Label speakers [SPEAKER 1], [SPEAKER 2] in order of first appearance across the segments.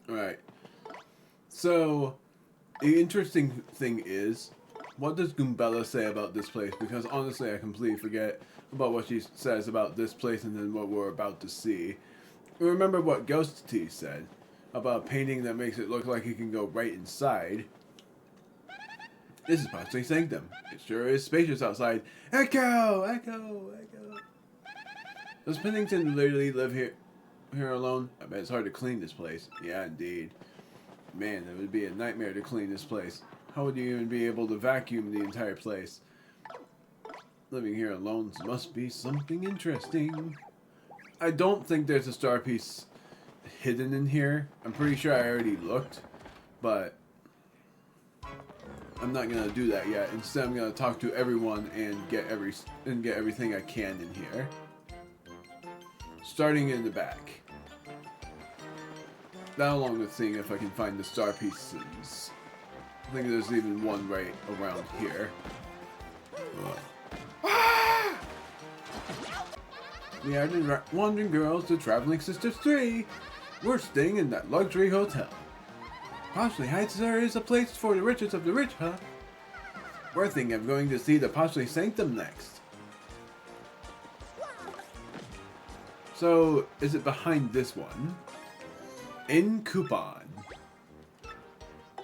[SPEAKER 1] Alright. So, the interesting thing is, what does Goombella say about this place? Because honestly, I completely forget about what she says about this place and then what we're about to see. Remember what Ghost T said about a painting that makes it look like it can go right inside. This is possibly Sanctum. It sure is spacious outside. Echo! Echo! Echo! Does Pennington literally live here alone? I bet it's hard to clean this place. Yeah, indeed. Man, it would be a nightmare to clean this place. How would you even be able to vacuum the entire place? Living here alone must be something interesting. I don't think there's a star piece hidden in here. I'm pretty sure I already looked, but I'm not gonna do that yet. Instead, I'm gonna talk to everyone and get everything I can in here. Starting in the back. That along with seeing if I can find the star pieces. I think there's even one right around here. Ah! We are the Wandering Girls, the Traveling Sisters 3. We're staying in that luxury hotel. Poshley Heights is a place for the richest of the rich, huh? We're thinking of going to see the Poshley Sanctum next. So, is it behind this one? In Coupon.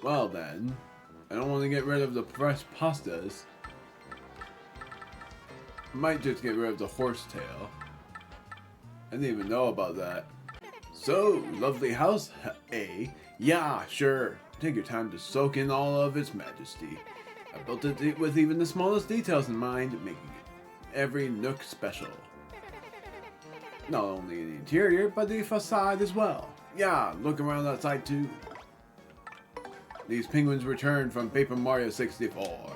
[SPEAKER 1] Well then, I don't want to get rid of the fresh pastas. Might just get rid of the horsetail. I didn't even know about that. So, lovely house, eh? Yeah, sure. Take your time to soak in all of its majesty. I built it with even the smallest details in mind, making every nook special. Not only the interior, but the facade as well. Yeah, look around outside too. These penguins returned from Paper Mario 64.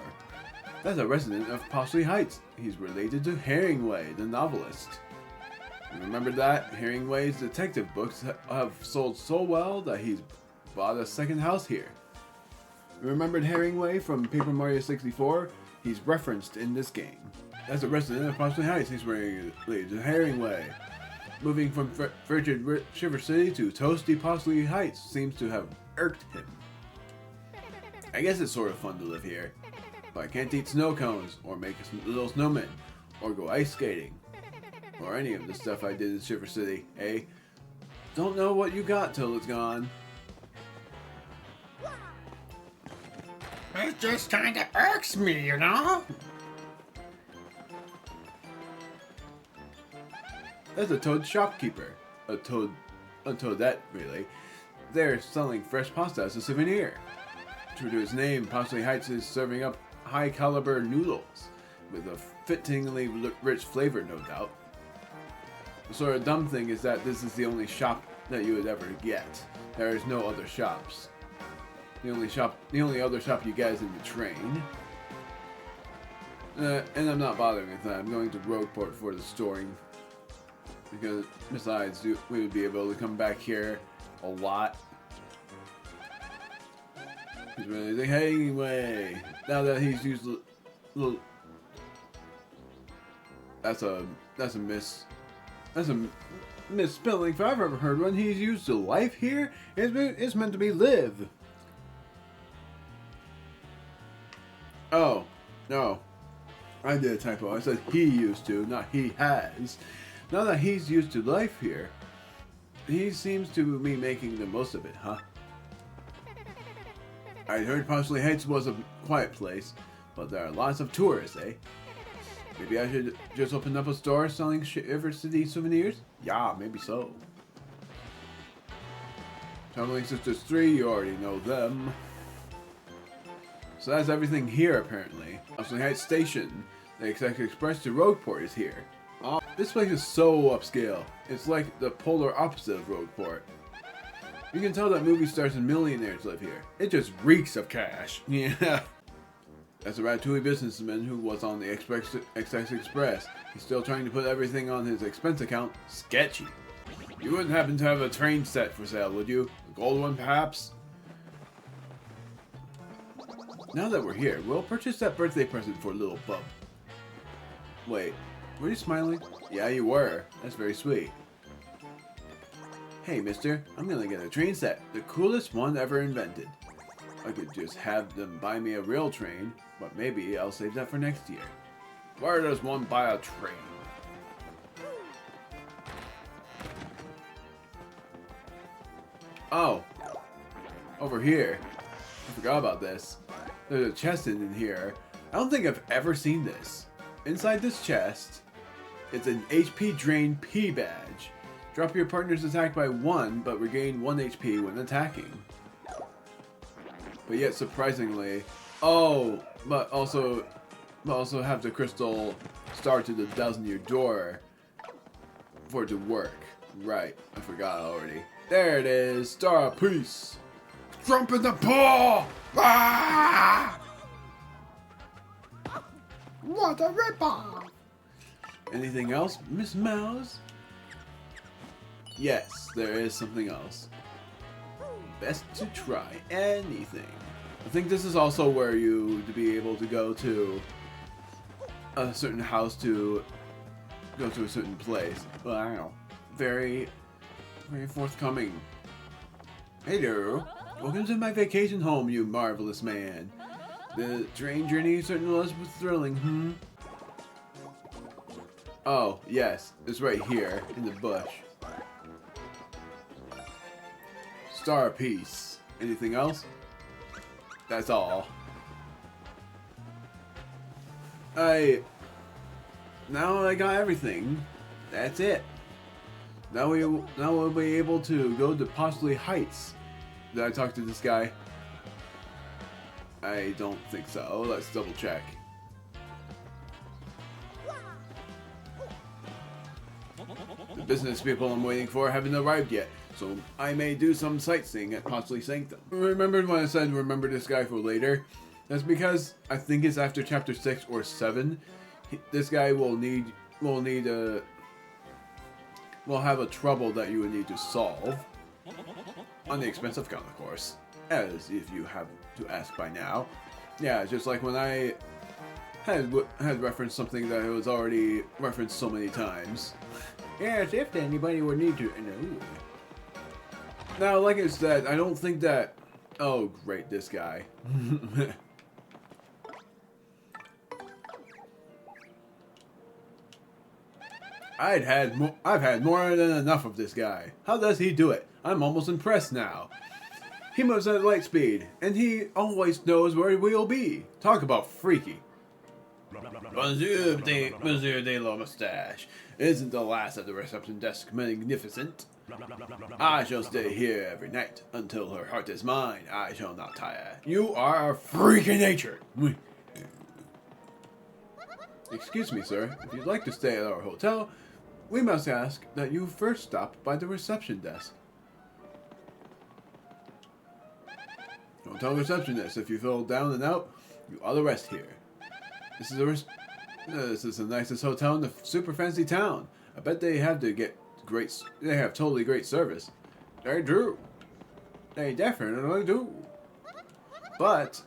[SPEAKER 1] That's a resident of Poshley Heights. He's related to Herringway, the novelist. You remember that? Herringway's detective books have sold so well that he's bought a second house here. You remembered Herringway from Paper Mario 64? He's referenced in this game. As a resident of Poshley Heights, he's related to Herringway. Moving from frigid Shiver City to toasty Poshley Heights seems to have irked him. I guess it's sort of fun to live here, but I can't eat snow cones, or make little snowmen, or go ice skating, or any of the stuff I did in Shiver City, eh? Don't know what you got till it's gone.
[SPEAKER 2] It just kinda irks me, you know?
[SPEAKER 1] That's a Toad shopkeeper. A Toadette, really. They're selling fresh pasta as a souvenir. True to his name, Poshley Heights is serving up high-caliber noodles, with a fittingly rich flavor, no doubt. The sort of dumb thing is that this is the only shop that you would ever get. There is no other shops. The only other shop you get is in the train. And I'm not bothering with that. I'm going to Rogueport for the storing. Because besides, we would be able to come back here a lot. He's really like, hey, anyway. Now that he's used a little, that's a misspelling if I've ever heard one. He's used the life here. It's meant to be live. Oh, no. I did a typo. I said he used to, not he has. Now that he's used to life here, he seems to be making the most of it, huh? I heard Poshley Heights was a quiet place, but there are lots of tourists, eh? Maybe I should just open up a store selling Shiver City souvenirs? Yeah, maybe so. Traveling Sisters 3, you already know them. So that's everything here, apparently. Poshley Heights Station. The Executive Express to Rogueport is here. Oh, this place is so upscale. It's like the polar opposite of Rogueport. You can tell that movie stars and millionaires live here. It just reeks of cash. Yeah. That's a Ratatouille businessman who was on the Express. He's still trying to put everything on his expense account. Sketchy. You wouldn't happen to have a train set for sale, would you? A gold one, perhaps? Now that we're here, we'll purchase that birthday present for little Bub. Wait, were you smiling? Yeah, you were. That's very sweet. Hey, mister, I'm gonna get a train set. The coolest one ever invented. I could just have them buy me a real train, but maybe I'll save that for next year. Where does one buy a train? Oh, over here. I forgot about this. There's a chest in here. I don't think I've ever seen this. Inside this chest, it's an HP drain P badge. Drop your partner's attack by 1, but regain 1 HP when attacking. But yet, surprisingly, but also have the crystal star to the dozen your door for it to work. Right, I forgot already. There it is, Star of Peace. Jump in the pool! Ah!
[SPEAKER 2] What a ripoff!
[SPEAKER 1] Anything else, Miss Mouse? Yes, there is something else. Best to try anything. I think this is also where you to be able to go to a certain house to go to a certain place. Wow, very forthcoming. Hey there, welcome to my vacation home, you marvelous man. The train journey certainly was thrilling, Oh, yes, it's right here in the bush. Star of Peace. Anything else? That's all. Now I got everything. That's it. Now we'll be able to go to Possibly Heights. Did I talk to this guy? I don't think so. Let's double check. The business people I'm waiting for haven't arrived yet, so I may do some sightseeing at Possibly Sanctum. Remember when I said remember this guy for later? That's because I think it's after chapter 6 or 7. This guy will have a trouble that you would need to solve. On the expense of gun, of course. As if you have to ask by now. Yeah, just like when I had referenced something that was already referenced so many times. Yes, if anybody would need to know. Now, like I said, I don't think that... Oh, great, this guy. I've had more than enough of this guy. How does he do it? I'm almost impressed now. He moves at light speed, and he always knows where we'll be. Talk about freaky. Monsieur de la Moustache. Isn't the last at the reception desk magnificent? I shall stay here every night until her heart is mine. I shall not tire. You are a freak of nature. Excuse me, sir. If you'd like to stay at our hotel, we must ask that you first stop by the reception desk. Don't tell receptionist if you feel down and out, you ought to rest here. This is the nicest hotel in the super fancy town. I bet they have totally great service. They do. They definitely do. But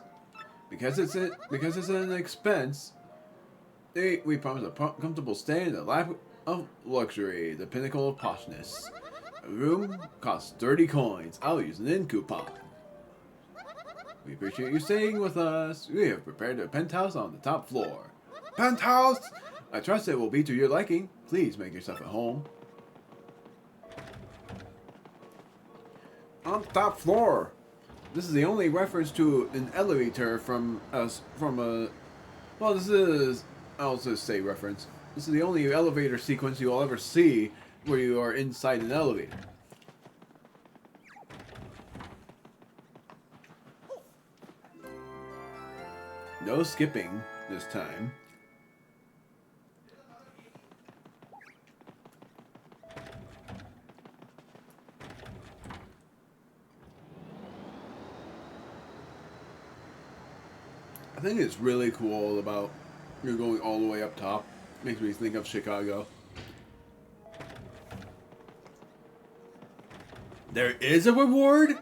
[SPEAKER 1] because it's an expense, we promise a comfortable stay in the lap of luxury, the pinnacle of poshness. A room costs 30 coins. I'll use an in coupon. We appreciate you staying with us. We have prepared a penthouse on the top floor. Penthouse! I trust it will be to your liking. Please make yourself at home. On top floor. This is the only reference to an elevator I'll just say reference. This is the only elevator sequence you'll ever see where you are inside an elevator. No skipping this time. I think it's really cool about you're going all the way up top. Makes me think of Chicago. There is a reward?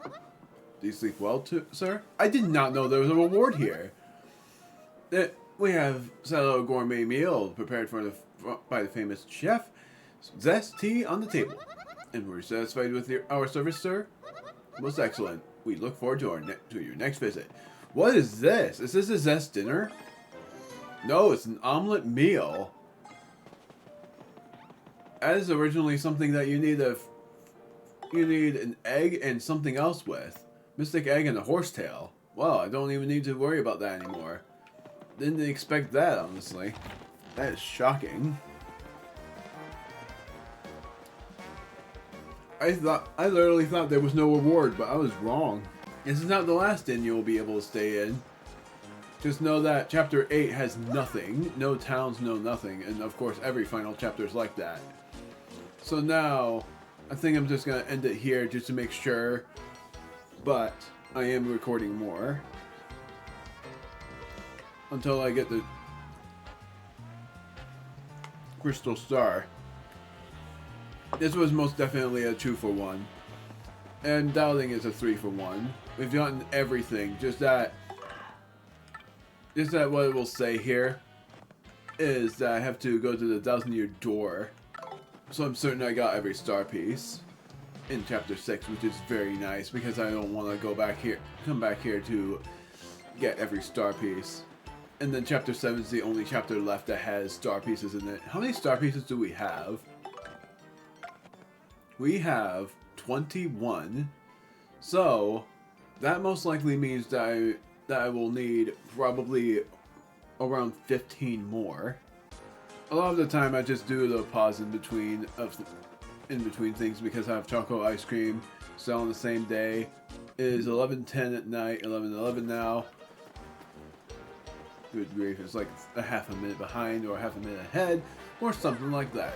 [SPEAKER 1] Do you sleep well, sir? I did not know there was a reward here. We have set out a gourmet meal prepared by the famous chef. Zest tea on the table. And we're satisfied with our service, sir? Most excellent. We look forward to your next visit. What is this? Is this a zest dinner? No, it's an omelet meal. That is originally something that you need an egg and something else with. Mystic egg and a horsetail. Well, I don't even need to worry about that anymore. Didn't expect that, honestly. That is shocking. I literally thought there was no reward, but I was wrong. This is not the last inn you will be able to stay in. Just know that Chapter 8 has nothing. No towns, no nothing. And of course, every final chapter is like that. So now, I think I'm just going to end it here just to make sure. But I am recording more. Until I get the Crystal Star. This was most definitely a 2-for-1. And doubting it's a 3-for-1. We've gotten everything. Just that what it will say here is that I have to go to the 1,000-year door. So I'm certain I got every star piece in Chapter 6, which is very nice because I don't want to come back here to get every star piece. And then Chapter 7 is the only chapter left that has star pieces in it. How many star pieces do we have? We have 21. So that most likely means that I will need probably around 15 more. A lot of the time I just do the pause in between things because I have chocolate ice cream still on the same day. It is 11:10 at night, 11:11 now. Good grief, it's like a half a minute behind or a half a minute ahead or something like that.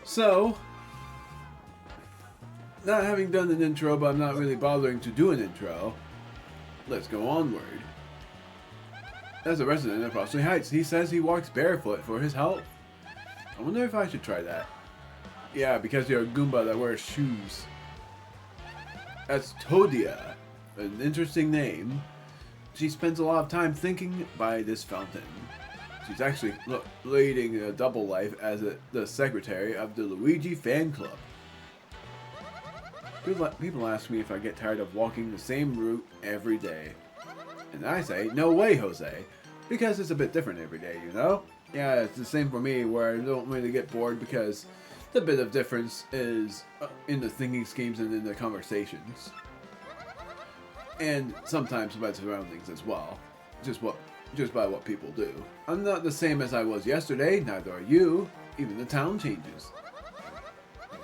[SPEAKER 1] So, not having done an intro, but I'm not really bothering to do an intro. Let's go onward. As a resident of Frosty Heights, he says he walks barefoot for his health. I wonder if I should try that. Yeah, because you're a Goomba that wears shoes. That's Todia, an interesting name. She spends a lot of time thinking by this fountain. She's actually leading a double life as the secretary of the Luigi fan club. People ask me if I get tired of walking the same route every day. And I say, no way, Jose. Because it's a bit different every day, you know? Yeah, it's the same for me, where I don't really get bored because the bit of difference is in the thinking schemes and in the conversations. And sometimes by surroundings as well. Just by what people do. I'm not the same as I was yesterday, neither are you. Even the town changes.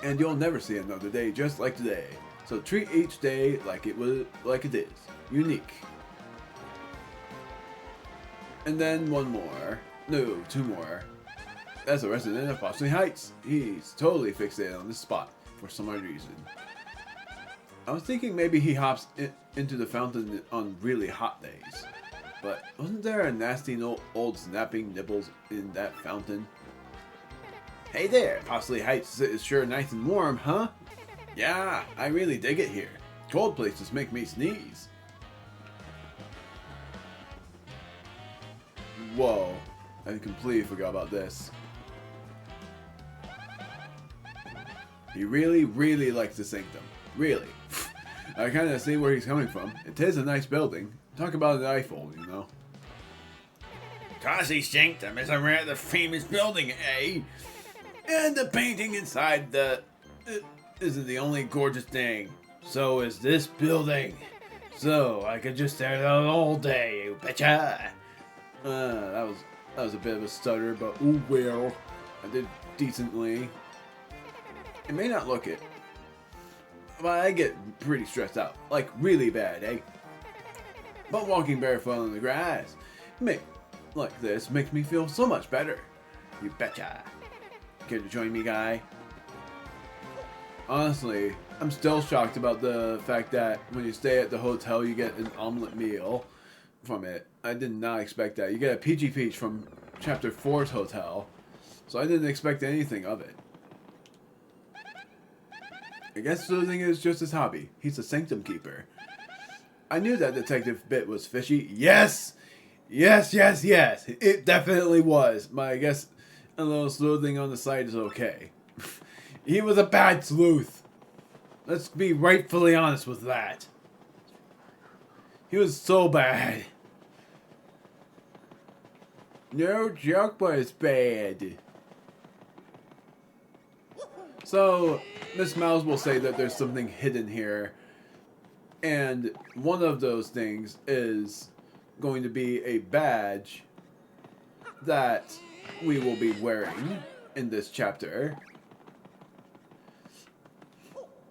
[SPEAKER 1] And you'll never see another day just like today. So treat each day like it is. Unique. And then one more. No, 2 more. As a resident of Boston Heights, he's totally fixated on this spot for some odd reason. I was thinking maybe he hops into the fountain on really hot days. But wasn't there a nasty old snapping nipples in that fountain? Hey there, Boston Heights is sure nice and warm, huh? Yeah, I really dig it here. Cold places make me sneeze. Whoa, I completely forgot about this. He really, really likes the sanctum. Really. I kind of see where he's coming from. It is a nice building. Talk about an Eiffel, you know.
[SPEAKER 3] Cosy sanctum is a rather famous building, eh?
[SPEAKER 1] And the painting inside isn't the only gorgeous thing. So is this building. So I could just stare at it all day, you betcha. That was a bit of a stutter, but ooh well. I did decently. It may not look it, but I get pretty stressed out. Like, really bad, eh? But walking barefoot on the grass, like this, makes me feel so much better. You betcha. Care to join me, guy? Honestly, I'm still shocked about the fact that when you stay at the hotel, you get an omelet meal from it. I did not expect that. You get a Peachy Peach from Chapter 4's hotel, so I didn't expect anything of it. I guess sleuthing is just his hobby. He's a sanctum keeper. I knew that detective bit was fishy. Yes! Yes, yes, yes! It definitely was. But I guess a little sleuthing on the side is okay. He was a bad sleuth. Let's be rightfully honest with that. He was so bad. No joke was bad. So, Miss Mouse will say that there's something hidden here. And one of those things is going to be a badge that we will be wearing in this chapter.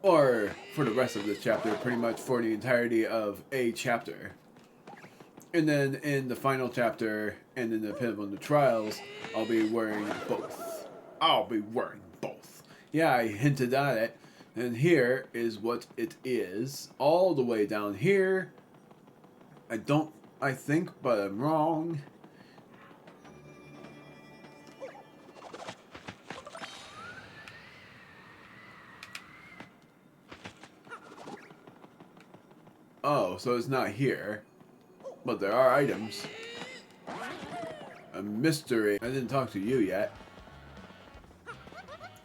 [SPEAKER 1] Or for the rest of this chapter, pretty much for the entirety of a chapter. And then in the final chapter and in the Pinnacle of the Trials, I'll be wearing both. I'll be wearing both. Yeah, I hinted at it. And here is what it is. All the way down here. I think, but I'm wrong. Oh, so it's not here. But there are items. A mystery. I didn't talk to you yet.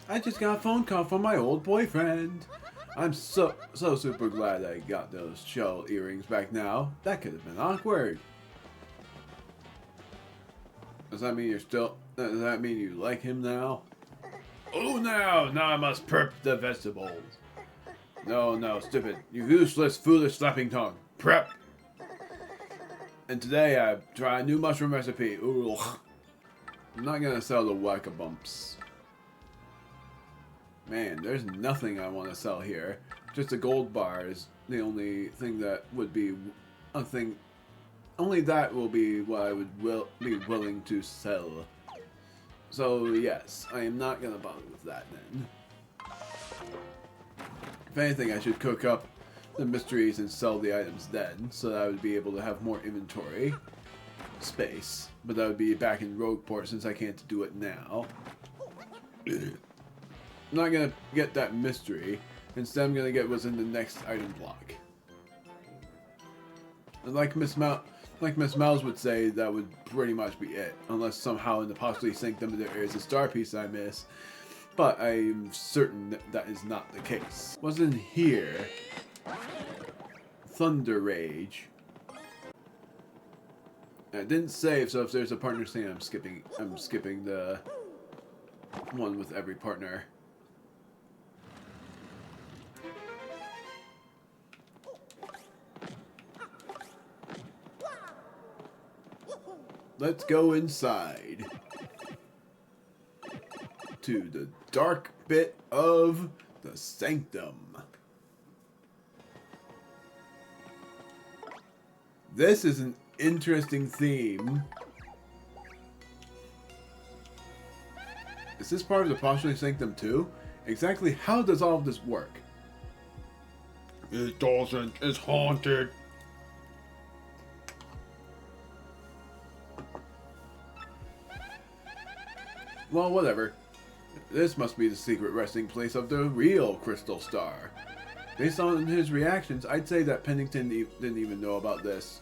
[SPEAKER 1] I just got a phone call from my old boyfriend. I'm so super glad I got those shell earrings back now. That could have been awkward. Does that mean does that mean you like him now? Oh no, now I must prep the vegetables. No, stupid. You useless, foolish slapping tongue. Prep. And today I try a new mushroom recipe. Ooh. I'm not gonna sell the whack-a-bumps. Man, there's nothing I want to sell here. Just a gold bar is the only thing that would be a thing. Only that will be what I would be willing to sell. So yes, I am not gonna bother with that then. If anything, I should cook up the mysteries and sell the items then, so that I would be able to have more inventory space. But that would be back in Rogueport since I can't do it now. I'm not gonna get that mystery. Instead, I'm gonna get what's in the next item block. And like Miss Mouse would say, that would pretty much be it. Unless somehow in the possibly Sanctum there is a star piece I miss. But I'm certain that that is not the case. What's in here? Thunder Rage. I didn't save, so if there's a partner thing, I'm skipping the one with every partner. Let's go inside to the dark bit of the Sanctum. This is an interesting theme. Is this part of the Postulate Sanctum too? Exactly how does all of this work?
[SPEAKER 3] It doesn't. It's haunted.
[SPEAKER 1] Well, whatever. This must be the secret resting place of the real Crystal Star. Based on his reactions, I'd say that Pennington didn't even know about this.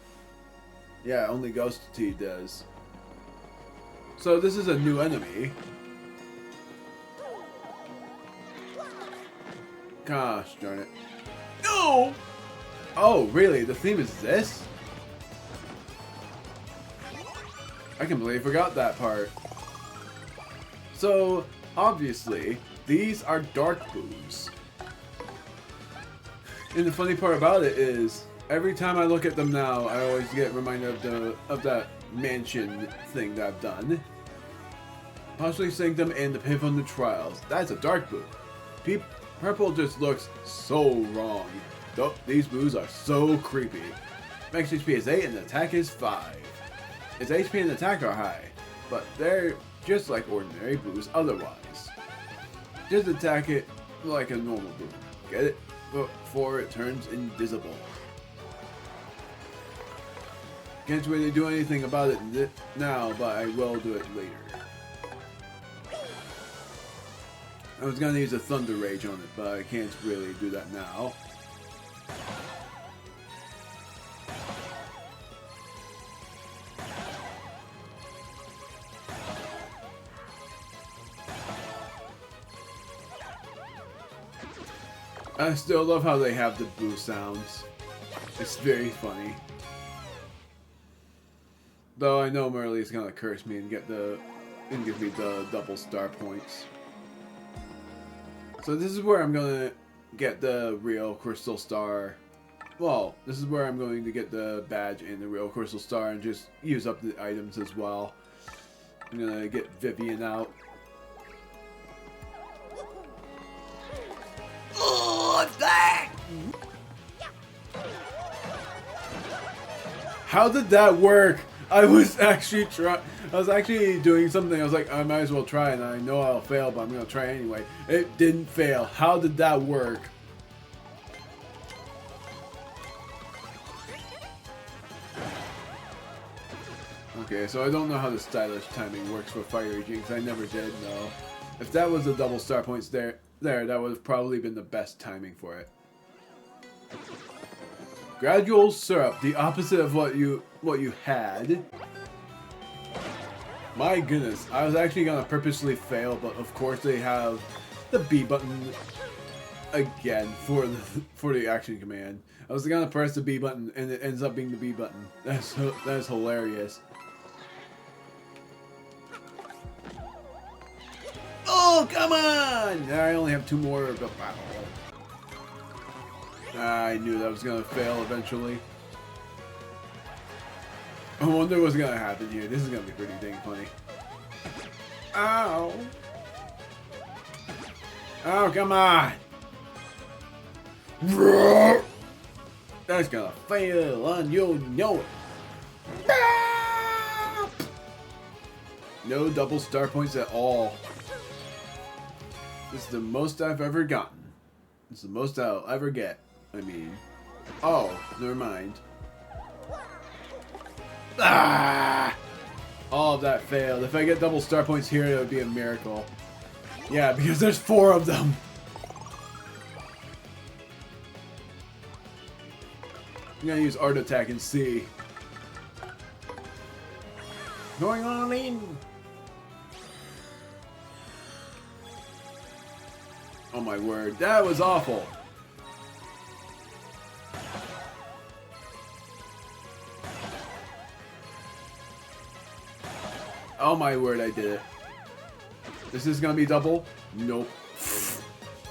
[SPEAKER 1] Yeah, only Ghost T does. So this is a new enemy. Gosh darn it. No! Oh, really? The theme is this? I completely forgot that part. So, obviously, these are dark boos. And the funny part about it is, every time I look at them now, I always get reminded of that mansion thing that I've done. Possibly Sanctum and the Pinnacle of the Trials. That's a dark boo. Purple just looks so wrong. These boos are so creepy. Max HP is 8 and attack is 5. Its HP and attack are high, but they're just like ordinary boos otherwise. Just attack it like a normal boo. Get it? Before it turns invisible. Can't really do anything about it now, but I will do it later. I was gonna use a Thunder Rage on it, but I can't really do that now. I still love how they have the boo sounds. It's very funny. Though I know Merle's gonna curse me and give me the double star points. So this is where I'm gonna get the real crystal star. Well, this is where I'm going to get the badge and the real crystal star and just use up the items as well. I'm gonna get Vivian out. Oh, what's that? How did that work? I was actually doing something. I was like, I might as well try, and I know I'll fail, but I'm gonna try anyway. It didn't fail. How did that work? Okay, so I don't know how the stylish timing works for Fire Raging, because I never did know. If that was the double star points there, that would have probably been the best timing for it. Gradual syrup, the opposite of what you had. My goodness, I was actually gonna purposely fail, but of course they have the B button again for the action command. I was gonna press the B button and it ends up being the B button. That's hilarious. Oh, come on! I only have 2 more of the battle. I knew that was gonna fail eventually. I wonder what's gonna happen here. This is gonna be pretty dang funny. Ow! Oh, come on! That's gonna fail on you know it. No double star points at all. This is the most I've ever gotten. This is the most I'll ever get. I mean, oh, never mind. Ah! All of that failed. If I get double star points here, it would be a miracle. Yeah, because there's 4 of them. I'm gonna use Art Attack and see. Going on in. Oh my word, that was awful. Oh my word, I did it. This is gonna be double? Nope.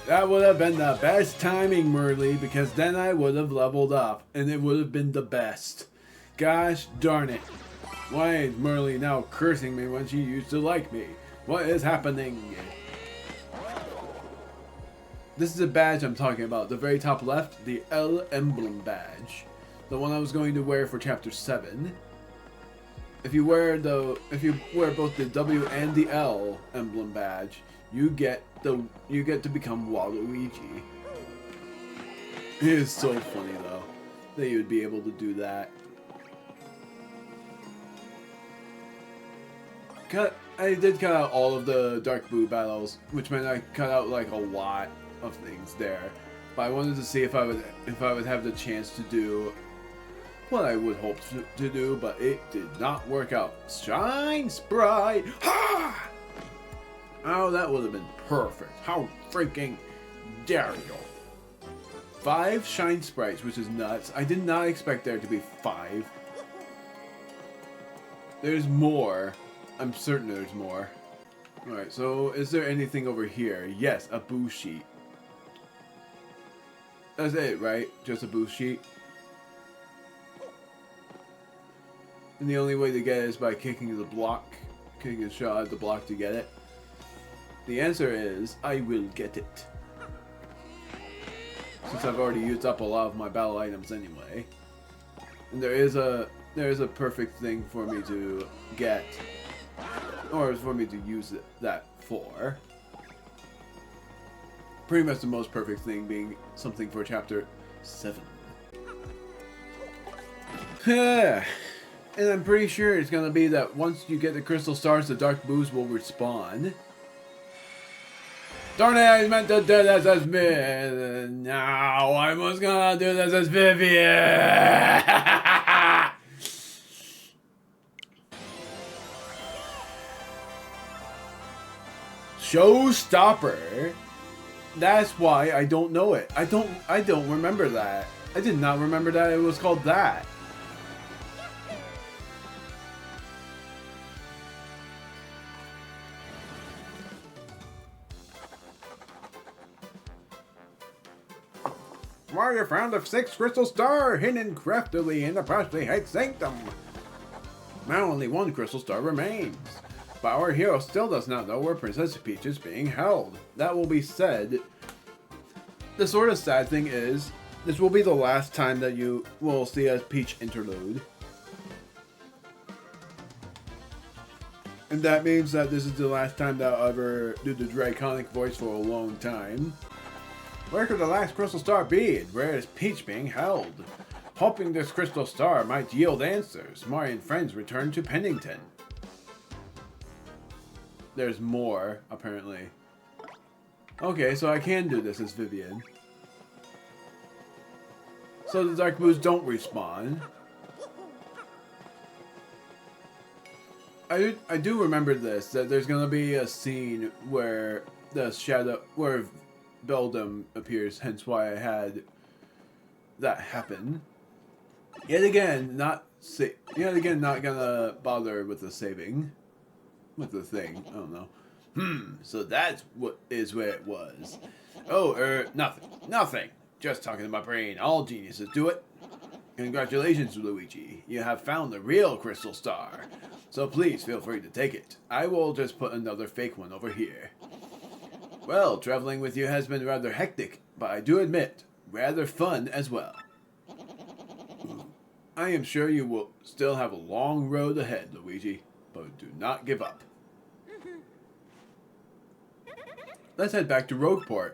[SPEAKER 1] That would have been the best timing, Merle, because then I would have leveled up, and it would have been the best. Gosh darn it. Why is Merle now cursing me when she used to like me? What is happening? This is a badge I'm talking about. The very top left, the L emblem badge. The one I was going to wear for chapter 7. If you wear both the W and the L emblem badge, you get to become Waluigi. It is so funny though that you would be able to do that. I did cut out all of the Dark Boo battles, which meant I cut out like a lot of things there. But I wanted to see if I would have the chance to do what I would hope to do, but it did not work out. Shine Sprite! Ha! Oh, that would have been perfect. How freaking dare you? 5 Shine Sprites, which is nuts. I did not expect there to be 5. There's more. I'm certain there's more. Alright, so is there anything over here? Yes, a boo sheet. That's it, right? Just a boo sheet? And the only way to get it is by kicking the block. Kicking a shot at the block to get it. The answer is, I will get it. Since I've already used up a lot of my battle items anyway. And there is a perfect thing for me to get. Or for me to use that for. Pretty much the most perfect thing being something for chapter 7. And I'm pretty sure it's gonna be that once you get the crystal stars, the dark boos will respawn. Darn it, I meant to do this as me. No, I was gonna do this as Vivian. Showstopper. That's why I don't know it. I don't remember that. I did not remember that it was called that. Mario found a 6th crystal star hidden craftily in the partially hidden sanctum. Now only 1 crystal star remains. But our hero still does not know where Princess Peach is being held. That will be said. The sort of sad thing is, this will be the last time that you will see a Peach interlude. And that means that this is the last time that I'll ever do the Draconic voice for a long time. Where could the last crystal star be, and where is Peach being held? Hoping this crystal star might yield answers, Mario and friends return to Pennington. There's more, apparently. Okay, so I can do this as Vivian. So the Dark Boos don't respawn. I do remember this, that there's gonna be a scene where where Beldam appears, hence why I had that happen. Yet again, not gonna bother with the saving. With the thing, I don't know. So that's what is where it was. Oh, nothing. Just talking to my brain. All geniuses do it. Congratulations, Luigi. You have found the real crystal star. So please feel free to take it. I will just put another fake one over here. Well, traveling with you has been rather hectic, but I do admit, rather fun as well. I am sure you will still have a long road ahead, Luigi, but do not give up. Let's head back to Rogueport.